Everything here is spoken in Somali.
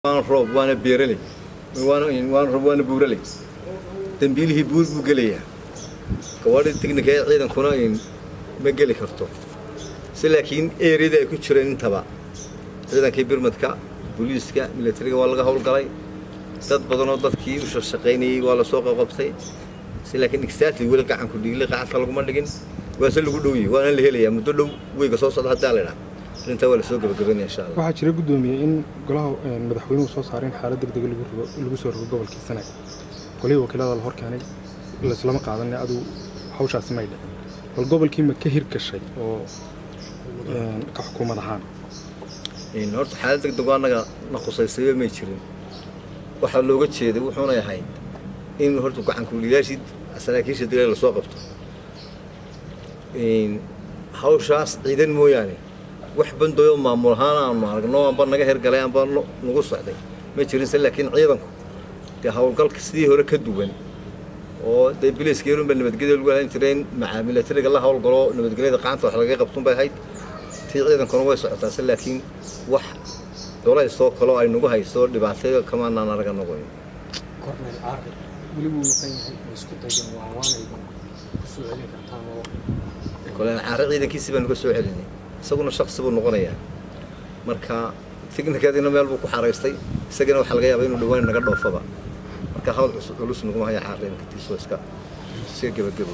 روب وانا بيرلي وانا بورلي تنبيله بور بقليه كوارد تكنيكية عيدا كونين ما قلي كرتو لكن إيريدا يكون شرين تبع عيدا كبير متكا بوليسكا ميلتري والله هول قلي dad badan oo dadkii u shaqeynayay waa la soo qabtay laakiin exactly weli gacan ku dhigay qacad lagu ma dhigin waa lagu dhowiyay waana la helayaa muddo dhow weyga soo socda hadda la dhaaf inta wala soo gabagabeynaa insha Allah waxa jira gudoomiye in golaha madaxweynuhu soo saareen xaalad degdeg lagu soo rogo gobolkii Sanaag kulay wakiilada la horkaanay la islama qaadanay adu hawshaas ma ilaa bal gobolkii ma ka hirgashay oo ka xukuumad ahaan in horta xaalad degdeg anaga naqosaysay ma jirin waxa looga jeeday wuxuuna yahay in horta gacan ku liyaashid saraakiisha dilay la soo qabto in hawshaas ciidan mooyaane wax bandooyo maamul ahaan aan aragno aan naga hergalay aan nagu socday ma jirin laakiin ciidanku hawlgalka sidii hore ka duwan oo biliiskeeru bal nabadgelyo lagu hayn jireen macaamilaadka la hawlgalo nabadgelyada qaanta wax laga qabto bay hayd tii ciidankuna way socotaa laakiin wax dowladda soo kalo ay nagu haysto dhibaatada kama naanaga noqoyn korneel caaqil wali wuu noqon yahay isku dayan waanay ku soo celin kartaan oo korneel caaqil ciidankiisa baan uga soo celinay isaguna shakhsi buu noqonayaa marka tiknikadina meel buu ku xareystay isagana waxa laga yaabaa inuu dhawaan naga dhoofaba marka hawl culus nagu haya caaqil intiisa iska gabagabo